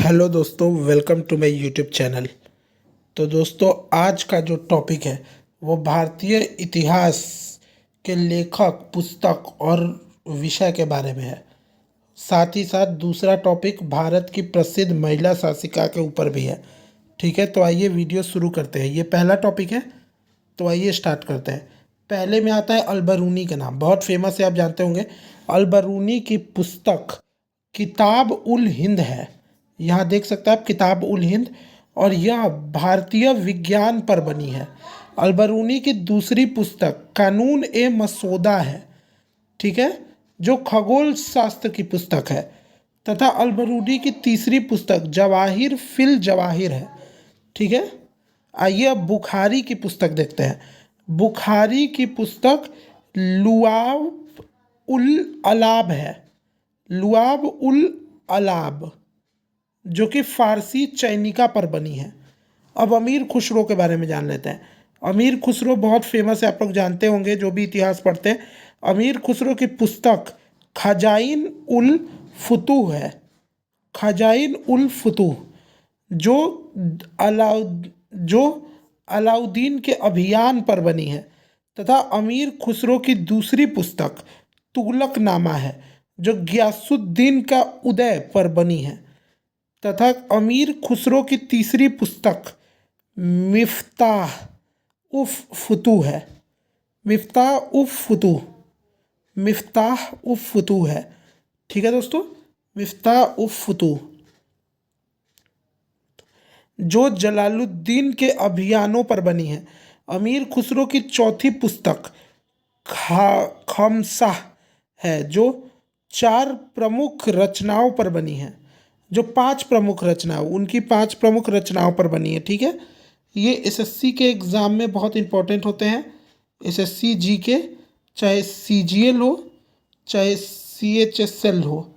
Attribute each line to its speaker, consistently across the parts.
Speaker 1: Hello दोस्तों, welcome to my YouTube channel. तो दोस्तों, आज का जो टॉपिक है वो भारतीय इतिहास के लेखक, पुस्तक और विषय के बारे में है। साथ ही साथ दूसरा टॉपिक भारत की प्रसिद्ध महिला शासिका के ऊपर भी है। ठीक है, तो आइए वीडियो शुरू करते हैं। ये पहला टॉपिक है, तो आइए स्टार्ट करते हैं। पहले में आता है अलबरूनी का नाम, बहुत फेमस है, आप जानते होंगे। अलबरूनी की पुस्तक किताब उल हिंद है। यहाँ देख सकते हैं आप, किताब उल हिंद, और यह भारतीय विज्ञान पर बनी है। अलबरूनी की दूसरी पुस्तक कानून ए मसौदा है, ठीक है, जो खगोल शास्त्र की पुस्तक है। तथा अलबरूनी की तीसरी पुस्तक जवाहिर फिल जवाहिर है, ठीक है। आइए अब बुखारी की पुस्तक देखते हैं। बुखारी की पुस्तक लुआब उल अलाब है, लुआब उल अलाब, जो कि फारसी चैनिका पर बनी है। अब अमीर खुसरो के बारे में जान लेते हैं। अमीर खुसरो बहुत फेमस है, आप लोग जानते होंगे जो भी इतिहास पढ़ते हैं। अमीर खुसरो की पुस्तक खजाइन उल फुतूह है, खजाइन उल फुतूह, जो अलाउ जो अलाउद्दीन के अभियान पर बनी है। तथा अमीर खुसरो की दूसरी पुस्तक तुगलकनामा है, जो गियासुद्दीन का उदय पर बनी है। तथा अमीर खुसरो की तीसरी पुस्तक मिफ्ताह उफ फुतूह है, मिफ्ताह उफ फुतूह, मिफ्ताह उफ फुतूह है, ठीक है दोस्तों, मिफ्ताह उफ फुतूह, जो जलालुद्दीन के अभियानों पर बनी है। अमीर खुसरो की चौथी पुस्तक खमसाह है, जो चार प्रमुख रचनाओं पर बनी है, जो पांच प्रमुख रचनाओं, उनकी पांच प्रमुख रचनाओं पर बनी है, ठीक है। ये एसएससी के एग्ज़ाम में बहुत इंपॉर्टेंट होते हैं। एसएससी जी के, चाहे सीजीएल हो, चाहे सीएचएसएल हो,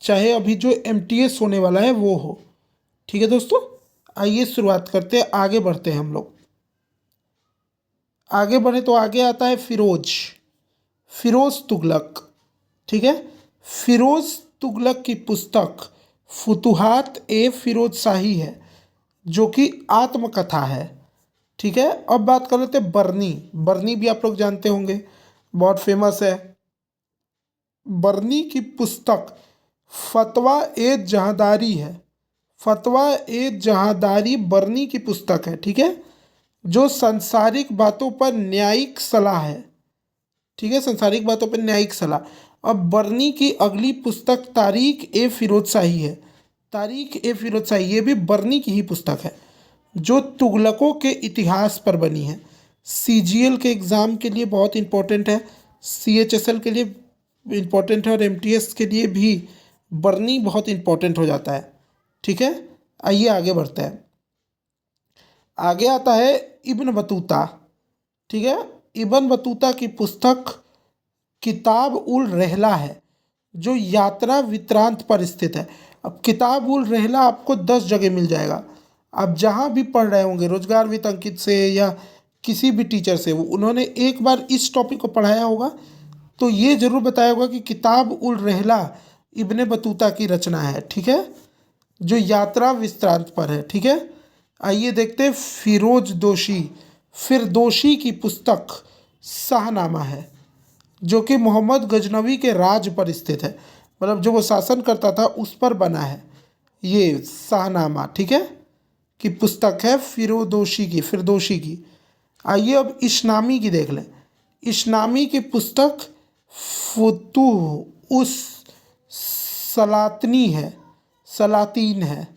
Speaker 1: चाहे अभी जो एमटीएस होने वाला है वो हो, ठीक है दोस्तों। आइए शुरुआत करते हैं, आगे बढ़ते हैं हम लोग। आगे बढ़े तो आगे आता है फिरोज तुगलक, ठीक है। फिरोज तुगलक की पुस्तक फुतुहात ए फिरोज शाही है, जो कि आत्मकथा है, ठीक है। अब बात कर लेते हैं बरनी। बरनी भी आप लोग जानते होंगे, बहुत फेमस है। बरनी की पुस्तक फतवा ए जहादारी है, फतवा ए जहादारी बरनी की पुस्तक है, ठीक है, जो सांसारिक बातों पर न्यायिक सलाह है, ठीक है, सांसारिक बातों पर न्यायिक सलाह। अब बरनी की अगली पुस्तक तारीख ए फिरोज शाही है, तारीख ए फिरोज शाही, ये भी बरनी की ही पुस्तक है, जो तुगलकों के इतिहास पर बनी है। सीजीएल के एग्ज़ाम के लिए बहुत इंपॉर्टेंट है, सीएचएसएल के लिए इंपॉर्टेंट है, और एमटीएस के लिए भी बरनी बहुत इंपॉर्टेंट हो जाता है, ठीक है। आइए आगे बढ़ते हैं। आगे आता है इब्न बतूता, ठीक है। इब्न बतूता की पुस्तक किताब उल रहला है, जो यात्रा वृत्तांत पर स्थित है। अब किताब उल रहला आपको 10 जगह मिल जाएगा। आप जहाँ भी पढ़ रहे होंगे, रोजगार वित्त अंकित से या किसी भी टीचर से, वो उन्होंने एक बार इस टॉपिक को पढ़ाया होगा, तो ये जरूर बताया होगा कि किताब उल रहला इब्ने बतूता की रचना है, ठीक है, जो यात्रा वृत्तांत पर है, ठीक है। आइए देखते हैं फिरदोशी की पुस्तक शाहनामा है, जो कि मोहम्मद गजनवी के राज पर स्थित है, मतलब जो वो शासन करता था उस पर बना है ये शाहनामा, ठीक है, की पुस्तक है फिरदोशी की। आइए अब इस्लामी की देख लें। इस्लामी की पुस्तक फुतूह उस सलातीन है,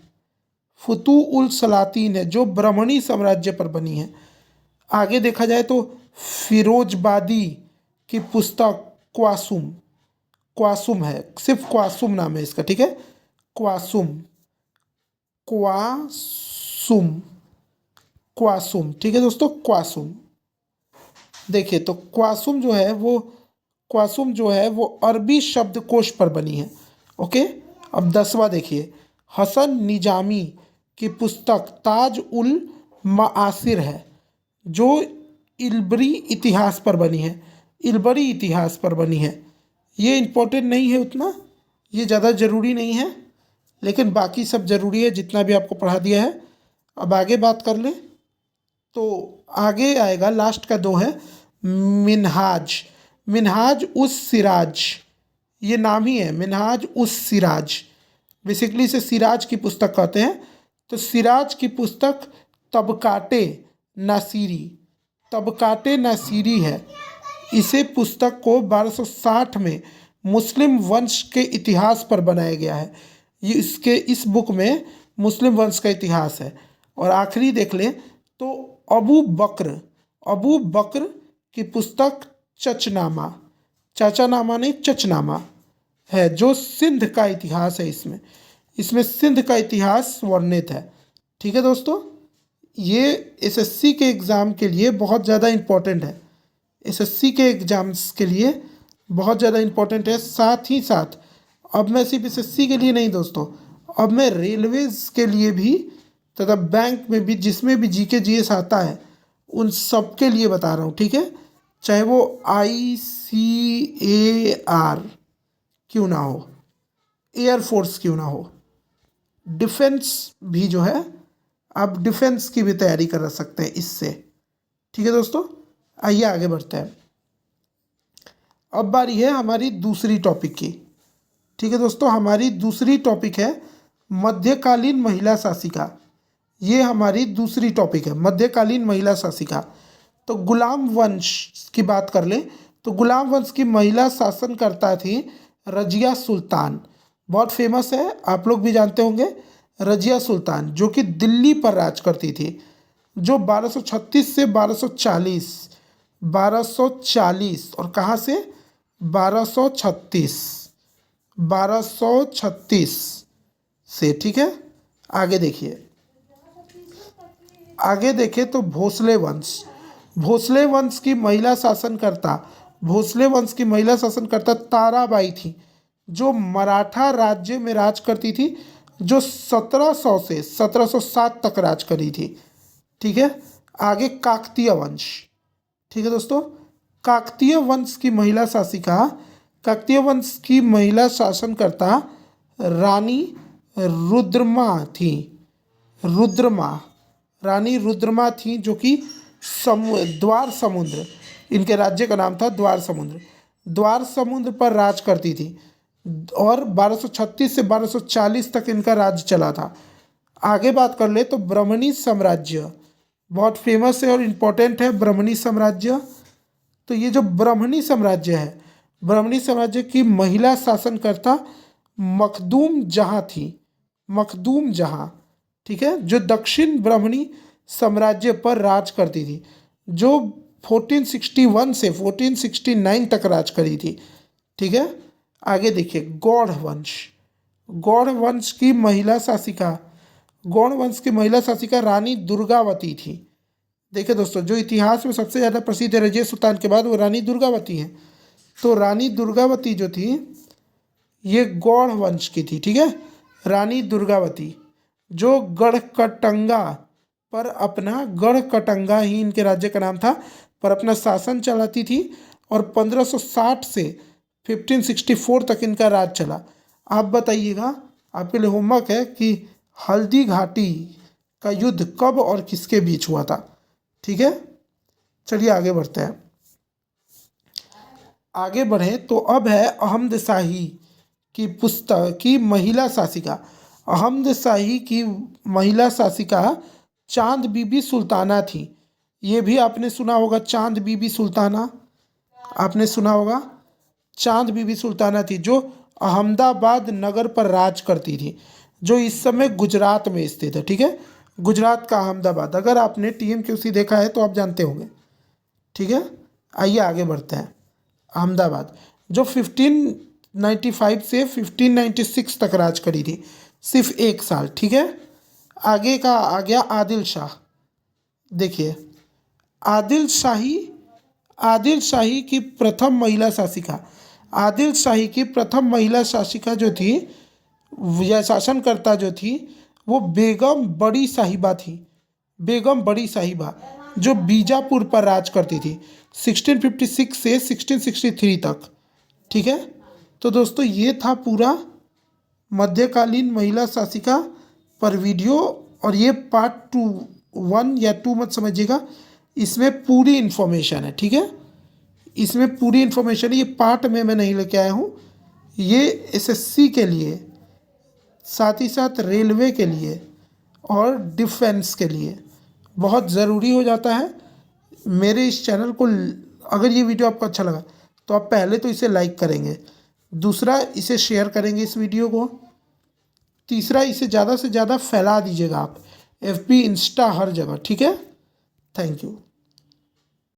Speaker 1: फुतूह उल सलातीन है, जो ब्राह्मणी साम्राज्य पर बनी है। आगे देखा जाए तो फिरोजबादी की पुस्तक क्वासुम है, सिर्फ क्वासुम नाम है इसका, ठीक है, क्वासुम, क्वासुम, क्वासुम, ठीक है दोस्तों, क्वासुम। देखिए तो क्वासुम जो है वो अरबी शब्दकोश पर बनी है, ओके। अब 10वां देखिए, हसन निजामी की पुस्तक ताज उल माआसिर है, जो इल्बरी इतिहास पर बनी है, इल्बरी इतिहास पर बनी है। ये इम्पोर्टेंट नहीं है उतना, ये ज़्यादा ज़रूरी नहीं है, लेकिन बाकी सब ज़रूरी है जितना भी आपको पढ़ा दिया है। अब आगे बात कर लें तो आगे आएगा, लास्ट का दो है मिनहाज। मिनहाज उस सिराज, ये नाम ही है मिनहाज उस सिराज। बेसिकली इसे सिराज की पुस्तक कहते हैं। तो सिराज की पुस्तक तबकाटे नासिरी, तबकाटे नासिरी है। इसे पुस्तक को 1260 में मुस्लिम वंश के इतिहास पर बनाया गया है। ये इसके इस बुक में मुस्लिम वंश का इतिहास है। और आखिरी देख लें तो अबू बकर की पुस्तक चचनामा, चाचानामा नहीं चचनामा है, जो सिंध का इतिहास है। इसमें सिंध का इतिहास वर्णित है। ठीक है दोस्तों, ये एसएससी के एग्ज़ाम के लिए बहुत ज़्यादा इम्पोर्टेंट है। एसएससी के एग्ज़ाम्स के लिए बहुत ज़्यादा इम्पोर्टेंट है। साथ ही साथ अब मैं सिर्फ एसएससी के लिए नहीं दोस्तों, अब मैं रेलवेज़ के लिए भी तथा बैंक में भी, जिसमें भी जीके जीएस आता है उन सब के लिए बता रहा हूँ। ठीक है, चाहे वो ICAR क्यों ना हो, एयरफोर्स क्यों ना हो, डिफेंस भी जो है, आप डिफेंस की भी तैयारी कर सकते हैं इससे। ठीक है दोस्तों, आइए आगे बढ़ते हैं। अब बारी है हमारी दूसरी टॉपिक की। ठीक है दोस्तों, हमारी दूसरी टॉपिक है मध्यकालीन महिला शासिका। ये हमारी दूसरी टॉपिक है, मध्यकालीन महिला शासिका। तो गुलाम वंश की बात कर लें तो गुलाम वंश की महिला शासनकर्ता थी रजिया सुल्तान। बहुत फेमस है, आप लोग भी जानते होंगे रजिया सुल्तान, जो कि दिल्ली पर राज करती थी, जो 1236 से 1240, 1240 और कहाँ से 1236, 1236 से। ठीक है, आगे देखिए, आगे देखें तो भोसले वंश, भोसले वंश की महिला शासनकर्ता, भोसले वंश की महिला शासनकर्ता ताराबाई थी, जो मराठा राज्य में राज करती थी, जो 1700 से 1707 तक राज करी थी। ठीक है, आगे काकतीय वंश। ठीक है दोस्तों, काकतीय वंश की महिला शासिका, काकतीय वंश की महिला शासनकर्ता रानी रुद्रमा थी, रुद्रमा, रानी रुद्रमा थी, जो कि द्वार समुद्र, इनके राज्य का नाम था द्वार समुद्र, द्वार समुद्र पर राज करती थी। और 1236 से 1240 तक इनका राज्य चला था। आगे बात कर ले तो ब्रह्मणी साम्राज्य, बहुत फेमस है और इम्पोर्टेंट है ब्रह्मणी साम्राज्य। तो ये जो ब्रह्मणी साम्राज्य है, ब्रह्मणी साम्राज्य की महिला शासनकर्ता मखदूम जहाँ थी, मखदूम जहाँ। ठीक है, जो दक्षिण ब्रह्मणी साम्राज्य पर राज करती थी, जो 1461 से 1469 तक राज करी थी। ठीक है, आगे देखिए गौड़ वंश, गौड़ वंश की महिला शासिका, गौड़ वंश की महिला शासिका रानी दुर्गावती थी। देखिए दोस्तों, जो इतिहास में सबसे ज़्यादा प्रसिद्ध है रजिया सुल्तान के बाद, वो रानी दुर्गावती है। तो रानी दुर्गावती जो थी ये गौड़ वंश की थी। ठीक है, रानी दुर्गावती, जो गढ़कटंगा पर अपना, गढ़कटंगा ही इनके राज्य का नाम था, पर अपना शासन चलाती थी। और 1560 से 1564 तक इनका राज चला। आप बताइएगा, आपके लिए होमवर्क है कि हल्दी घाटी का युद्ध कब और किसके बीच हुआ था। ठीक है, चलिए आगे बढ़ते हैं। आगे बढ़ें तो अब है अहमद शाही की पुस्तक की महिला शासिका। अहमद शाही की महिला शासिका चांद बीबी सुल्ताना थी। ये भी आपने सुना होगा, चांद बीबी सुल्ताना आपने सुना होगा। चांद बीबी सुल्ताना थी, जो अहमदाबाद नगर पर राज करती थी, जो इस समय गुजरात में स्थित है। ठीक है, गुजरात का अहमदाबाद, अगर आपने TMQC देखा है तो आप जानते होंगे। ठीक है, आइए आगे बढ़ते हैं। अहमदाबाद जो 1595 से 1596 तक राज करी थी, सिर्फ 1 साल। ठीक है, आगे का आ गया आदिल शाह। देखिए, आदिल शाही की प्रथम महिला शासिका, आदिल शाही की प्रथम महिला शासिका जो थी या शासनकर्ता जो थी, वो बेगम बड़ी साहिबा थी, बेगम बड़ी साहिबा, जो बीजापुर पर राज करती थी 1656 से 1663 तक। ठीक है, तो दोस्तों ये था पूरा मध्यकालीन महिला शासिका पर वीडियो। और ये पार्ट 1 या 2 मत समझिएगा, इसमें पूरी इन्फॉर्मेशन है, ठीक है। इसमें पूरी इन्फॉर्मेशन है, ये पार्ट में मैं नहीं लेके आया हूँ। ये एसएससी के लिए, साथ ही साथ रेलवे के लिए और डिफेंस के लिए बहुत ज़रूरी हो जाता है। मेरे इस चैनल को, अगर ये वीडियो आपको अच्छा लगा तो आप पहले तो इसे लाइक करेंगे, दूसरा इसे शेयर करेंगे इस वीडियो को, तीसरा इसे ज़्यादा से ज़्यादा फैला दीजिएगा आप, FB इंस्टा हर जगह, ठीक है। Thank you.